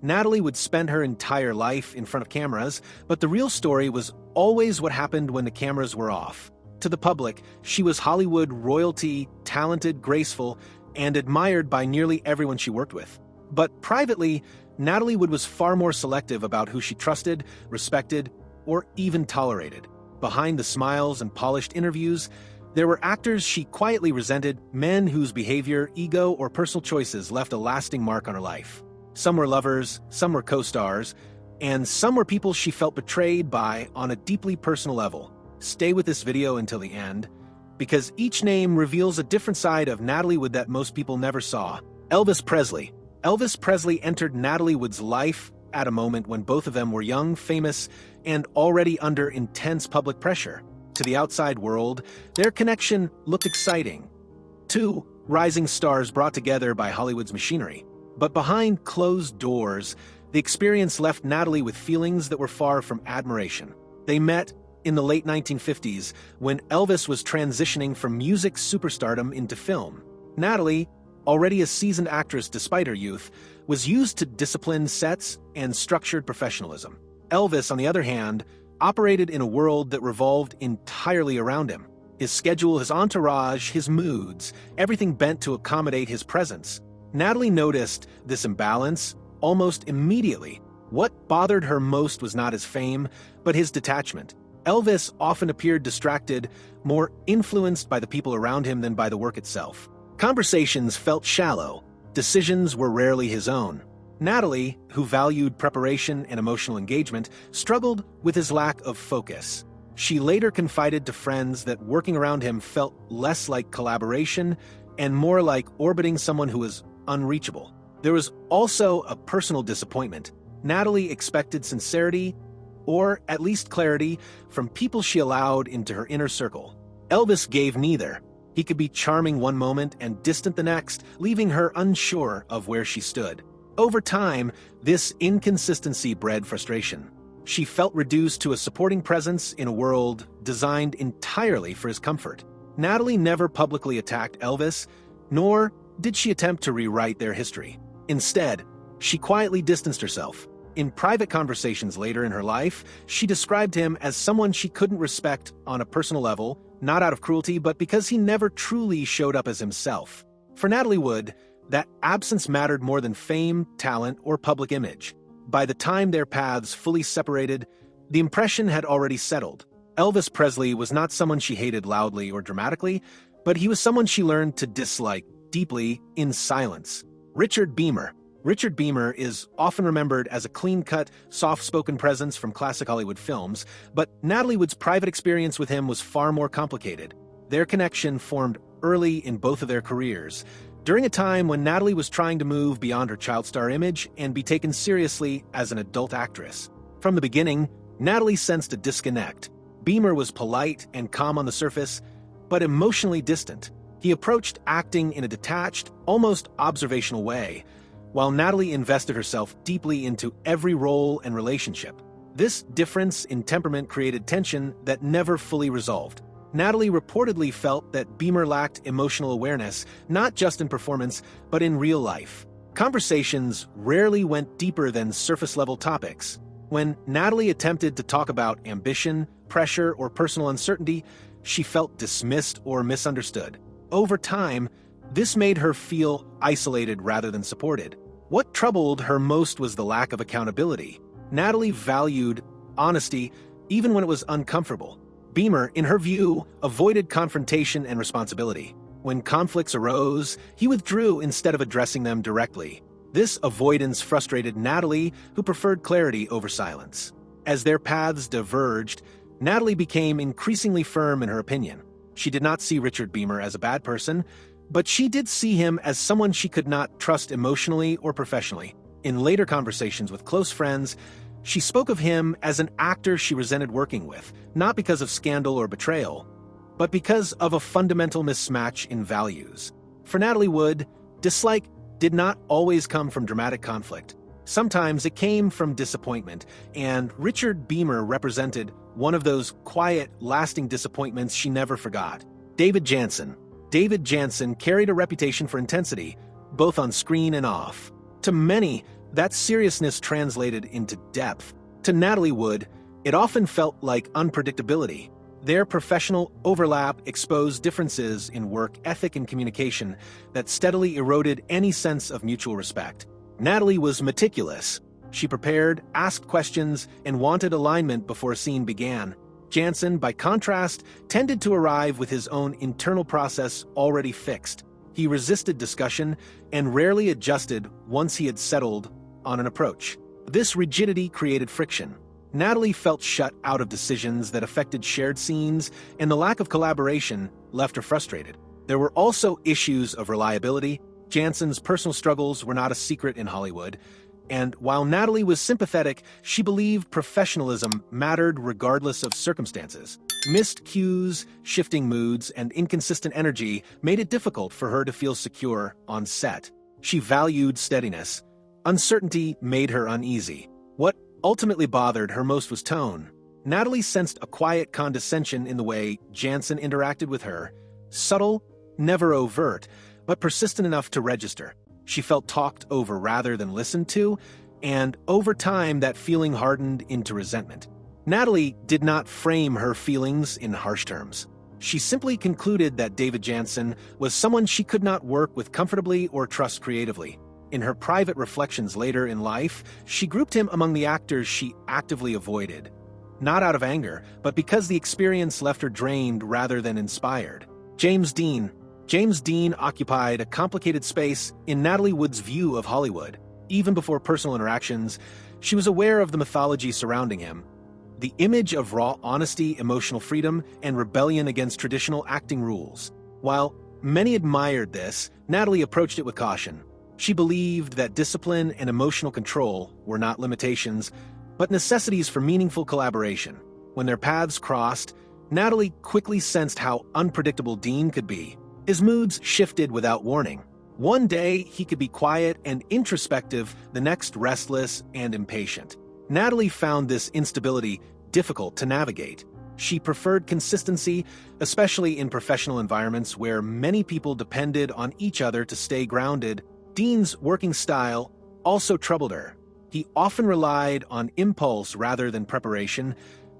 Natalie would spend her entire life in front of cameras, but the real story was always what happened when the cameras were off. To the public, she was Hollywood royalty, talented, graceful, and admired by nearly everyone she worked with. But privately, Natalie Wood was far more selective about who she trusted, respected, or even tolerated. Behind the smiles and polished interviews, there were actors she quietly resented, men whose behavior, ego, or personal choices left a lasting mark on her life. Some were lovers, some were co-stars, and some were people she felt betrayed by on a deeply personal level. Stay with this video until the end, because each name reveals a different side of Natalie Wood that most people never saw. Elvis Presley. Elvis Presley entered Natalie Wood's life at a moment when both of them were young, famous, and already under intense public pressure. To the outside world, their connection looked exciting. Two rising stars brought together by Hollywood's machinery. But behind closed doors, the experience left Natalie with feelings that were far from admiration. They met in the late 1950s, when Elvis was transitioning from music superstardom into film. Natalie, already a seasoned actress despite her youth, was used to disciplined sets and structured professionalism. Elvis, on the other hand, operated in a world that revolved entirely around him. His schedule, his entourage, his moods, everything bent to accommodate his presence. Natalie noticed this imbalance almost immediately. What bothered her most was not his fame, but his detachment. Elvis often appeared distracted, more influenced by the people around him than by the work itself. Conversations felt shallow. Decisions were rarely his own. Natalie, who valued preparation and emotional engagement, struggled with his lack of focus. She later confided to friends that working around him felt less like collaboration and more like orbiting someone who was unreachable. There was also a personal disappointment. Natalie expected sincerity, or at least clarity, from people she allowed into her inner circle. Elvis gave neither. He could be charming one moment and distant the next, leaving her unsure of where she stood. Over time, this inconsistency bred frustration. She felt reduced to a supporting presence in a world designed entirely for his comfort. Natalie never publicly attacked Elvis, nor did she attempt to rewrite their history. Instead, she quietly distanced herself. In private conversations later in her life, she described him as someone she couldn't respect on a personal level, not out of cruelty, but because he never truly showed up as himself. For Natalie Wood, that absence mattered more than fame, talent, or public image. By the time their paths fully separated, the impression had already settled. Elvis Presley was not someone she hated loudly or dramatically, but he was someone she learned to dislike deeply in silence. Richard Beymer. Richard Beymer is often remembered as a clean-cut, soft-spoken presence from classic Hollywood films, but Natalie Wood's private experience with him was far more complicated. Their connection formed early in both of their careers, during a time when Natalie was trying to move beyond her child star image and be taken seriously as an adult actress. From the beginning, Natalie sensed a disconnect. Beymer was polite and calm on the surface, but emotionally distant. He approached acting in a detached, almost observational way, while Natalie invested herself deeply into every role and relationship. This difference in temperament created tension that never fully resolved. Natalie reportedly felt that Beymer lacked emotional awareness, not just in performance, but in real life. Conversations rarely went deeper than surface-level topics. When Natalie attempted to talk about ambition, pressure, or personal uncertainty, she felt dismissed or misunderstood. Over time, this made her feel isolated rather than supported. What troubled her most was the lack of accountability. Natalie valued honesty even when it was uncomfortable. Beymer, in her view, avoided confrontation and responsibility. When conflicts arose, he withdrew instead of addressing them directly. This avoidance frustrated Natalie, who preferred clarity over silence. As their paths diverged, Natalie became increasingly firm in her opinion. She did not see Richard Beymer as a bad person, but she did see him as someone she could not trust emotionally or professionally. In later conversations with close friends, she spoke of him as an actor she resented working with, not because of scandal or betrayal, but because of a fundamental mismatch in values. For Natalie Wood, dislike did not always come from dramatic conflict. Sometimes it came from disappointment, and Richard Beymer represented one of those quiet, lasting disappointments she never forgot. David Janssen. David Janssen carried a reputation for intensity, both on screen and off. To many, That seriousness translated into depth. To Natalie Wood, it often felt like unpredictability. Their professional overlap exposed differences in work ethic and communication that steadily eroded any sense of mutual respect. Natalie was meticulous. She prepared, asked questions, and wanted alignment before a scene began. Jansen, by contrast, tended to arrive with his own internal process already fixed. He resisted discussion and rarely adjusted once he had settled on an approach. This rigidity created friction. Natalie felt shut out of decisions that affected shared scenes, and the lack of collaboration left her frustrated. There were also issues of reliability. Jansen's personal struggles were not a secret in Hollywood, and while Natalie was sympathetic, she believed professionalism mattered regardless of circumstances. Missed cues, shifting moods, and inconsistent energy made it difficult for her to feel secure on set. She valued steadiness. Uncertainty made her uneasy. What ultimately bothered her most was tone. Natalie sensed a quiet condescension in the way Jansen interacted with her, subtle, never overt, but persistent enough to register. She felt talked over rather than listened to, and over time that feeling hardened into resentment. Natalie did not frame her feelings in harsh terms. She simply concluded that David Jansen was someone she could not work with comfortably or trust creatively. In her private reflections later in life, she grouped him among the actors she actively avoided. Not out of anger, but because the experience left her drained rather than inspired. James Dean occupied a complicated space in Natalie Wood's view of Hollywood. Even before personal interactions, she was aware of the mythology surrounding him. The image of raw honesty, emotional freedom, and rebellion against traditional acting rules. While many admired this, Natalie approached it with caution. She believed that discipline and emotional control were not limitations, but necessities for meaningful collaboration. When their paths crossed, Natalie quickly sensed how unpredictable Dean could be. His moods shifted without warning. One day, he could be quiet and introspective, the next restless and impatient. Natalie found this instability difficult to navigate. She preferred consistency, especially in professional environments where many people depended on each other to stay grounded. Dean's working style also troubled her. He often relied on impulse rather than preparation,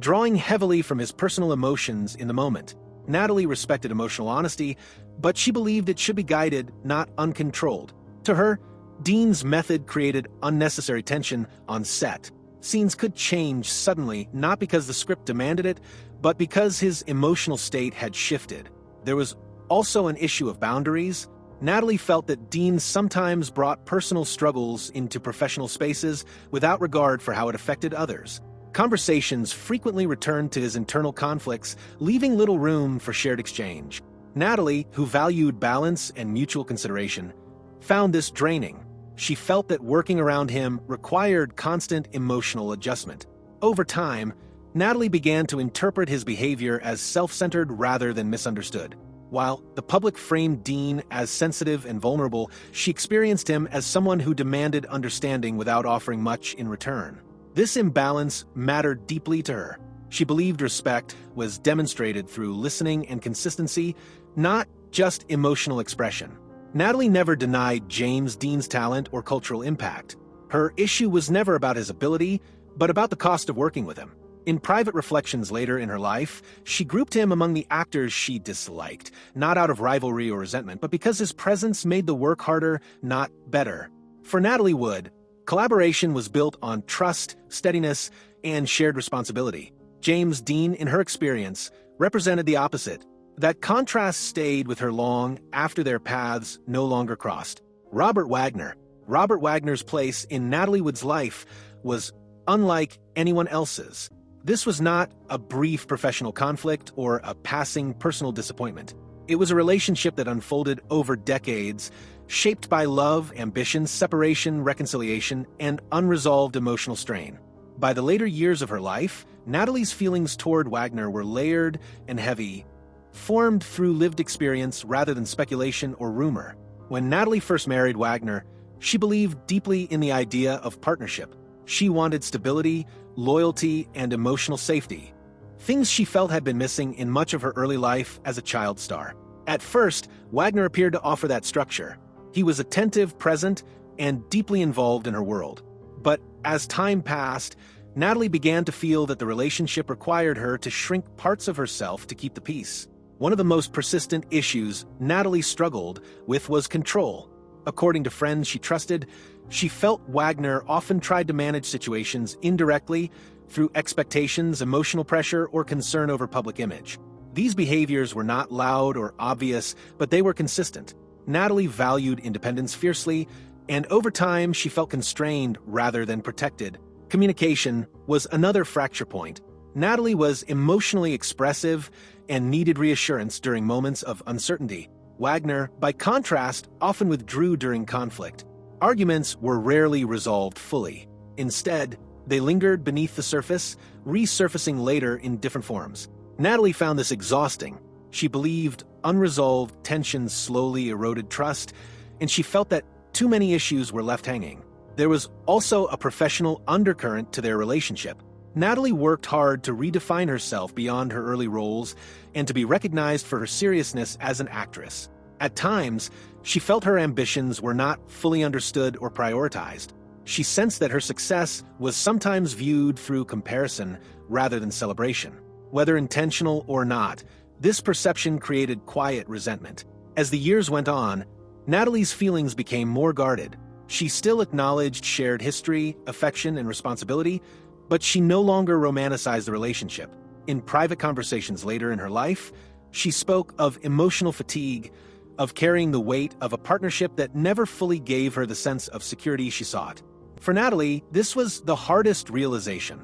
drawing heavily from his personal emotions in the moment. Natalie respected emotional honesty, but she believed it should be guided, not uncontrolled. To her, Dean's method created unnecessary tension on set. Scenes could change suddenly, not because the script demanded it, but because his emotional state had shifted. There was also an issue of boundaries. Natalie felt that Dean sometimes brought personal struggles into professional spaces without regard for how it affected others. Conversations frequently returned to his internal conflicts, leaving little room for shared exchange. Natalie, who valued balance and mutual consideration, found this draining. She felt that working around him required constant emotional adjustment. Over time, Natalie began to interpret his behavior as self-centered rather than misunderstood. While the public framed Dean as sensitive and vulnerable, she experienced him as someone who demanded understanding without offering much in return. This imbalance mattered deeply to her. She believed respect was demonstrated through listening and consistency, not just emotional expression. Natalie never denied James Dean's talent or cultural impact. Her issue was never about his ability, but about the cost of working with him. In private reflections later in her life, she grouped him among the actors she disliked, not out of rivalry or resentment, but because his presence made the work harder, not better. For Natalie Wood, collaboration was built on trust, steadiness, and shared responsibility. James Dean, in her experience, represented the opposite. That contrast stayed with her long after their paths no longer crossed. Robert Wagner's place in Natalie Wood's life was unlike anyone else's. This was not a brief professional conflict or a passing personal disappointment. It was a relationship that unfolded over decades, shaped by love, ambition, separation, reconciliation, and unresolved emotional strain. By the later years of her life, Natalie's feelings toward Wagner were layered and heavy, formed through lived experience rather than speculation or rumor. When Natalie first married Wagner, she believed deeply in the idea of partnership. She wanted stability, loyalty, and emotional safety, things she felt had been missing in much of her early life as a child star. At first, Wagner appeared to offer that structure. He was attentive, present, and deeply involved in her world. But as time passed, Natalie began to feel that the relationship required her to shrink parts of herself to keep the peace. One of the most persistent issues Natalie struggled with was control. According to friends she trusted, she felt Wagner often tried to manage situations indirectly through expectations, emotional pressure, or concern over public image. These behaviors were not loud or obvious, but they were consistent. Natalie valued independence fiercely, and over time she felt constrained rather than protected. Communication was another fracture point. Natalie was emotionally expressive and needed reassurance during moments of uncertainty. Wagner, by contrast, often withdrew during conflict. Arguments were rarely resolved fully. Instead, they lingered beneath the surface, resurfacing later in different forms. Natalie found this exhausting. She believed unresolved tensions slowly eroded trust, and she felt that too many issues were left hanging. There was also a professional undercurrent to their relationship. Natalie worked hard to redefine herself beyond her early roles and to be recognized for her seriousness as an actress. At times, she felt her ambitions were not fully understood or prioritized. She sensed that her success was sometimes viewed through comparison rather than celebration. Whether intentional or not, this perception created quiet resentment. As the years went on, Natalie's feelings became more guarded. She still acknowledged shared history, affection, and responsibility, but she no longer romanticized the relationship. In private conversations later in her life, she spoke of emotional fatigue, of carrying the weight of a partnership that never fully gave her the sense of security she sought. For Natalie, this was the hardest realization.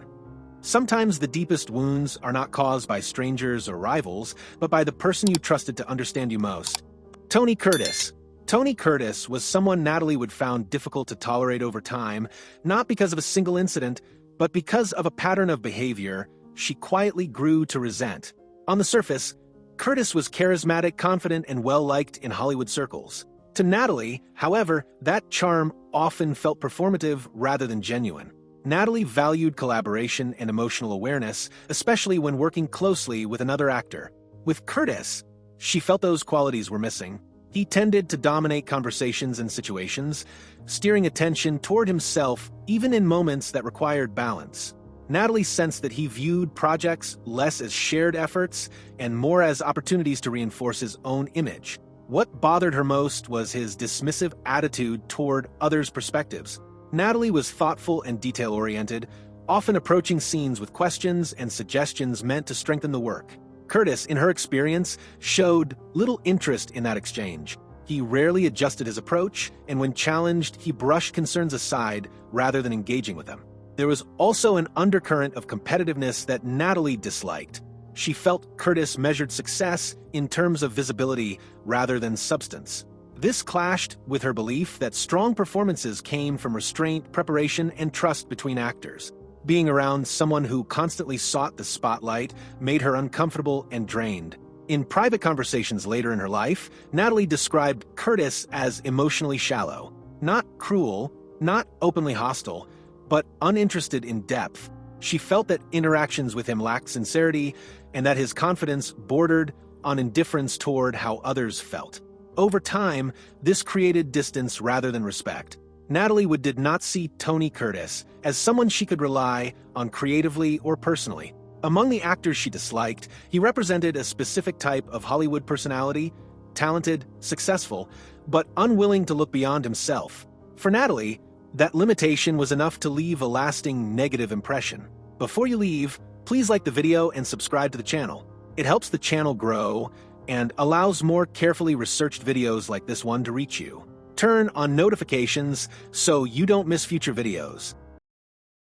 Sometimes the deepest wounds are not caused by strangers or rivals, but by the person you trusted to understand you most. Tony Curtis. Tony Curtis was someone Natalie would found difficult to tolerate over time, not because of a single incident, but because of a pattern of behavior she quietly grew to resent. On the surface, Curtis was charismatic, confident, and well-liked in Hollywood circles. To Natalie, however, that charm often felt performative rather than genuine. Natalie valued collaboration and emotional awareness, especially when working closely with another actor. With Curtis, she felt those qualities were missing. He tended to dominate conversations and situations, steering attention toward himself even in moments that required balance. Natalie sensed that he viewed projects less as shared efforts and more as opportunities to reinforce his own image. What bothered her most was his dismissive attitude toward others' perspectives. Natalie was thoughtful and detail-oriented, often approaching scenes with questions and suggestions meant to strengthen the work. Curtis, in her experience, showed little interest in that exchange. He rarely adjusted his approach, and when challenged, he brushed concerns aside rather than engaging with them. There was also an undercurrent of competitiveness that Natalie disliked. She felt Curtis measured success in terms of visibility rather than substance. This clashed with her belief that strong performances came from restraint, preparation, and trust between actors. Being around someone who constantly sought the spotlight made her uncomfortable and drained. In private conversations later in her life, Natalie described Curtis as emotionally shallow. Not cruel, not openly hostile, but uninterested in depth. She felt that interactions with him lacked sincerity and that his confidence bordered on indifference toward how others felt. Over time, this created distance rather than respect. Natalie did not see Tony Curtis as someone she could rely on creatively or personally. Among the actors she disliked, he represented a specific type of Hollywood personality, talented, successful, but unwilling to look beyond himself. For Natalie, that limitation was enough to leave a lasting negative impression. Before you leave, please like the video and subscribe to the channel. It helps the channel grow and allows more carefully researched videos like this one to reach you. Turn on notifications so you don't miss future videos.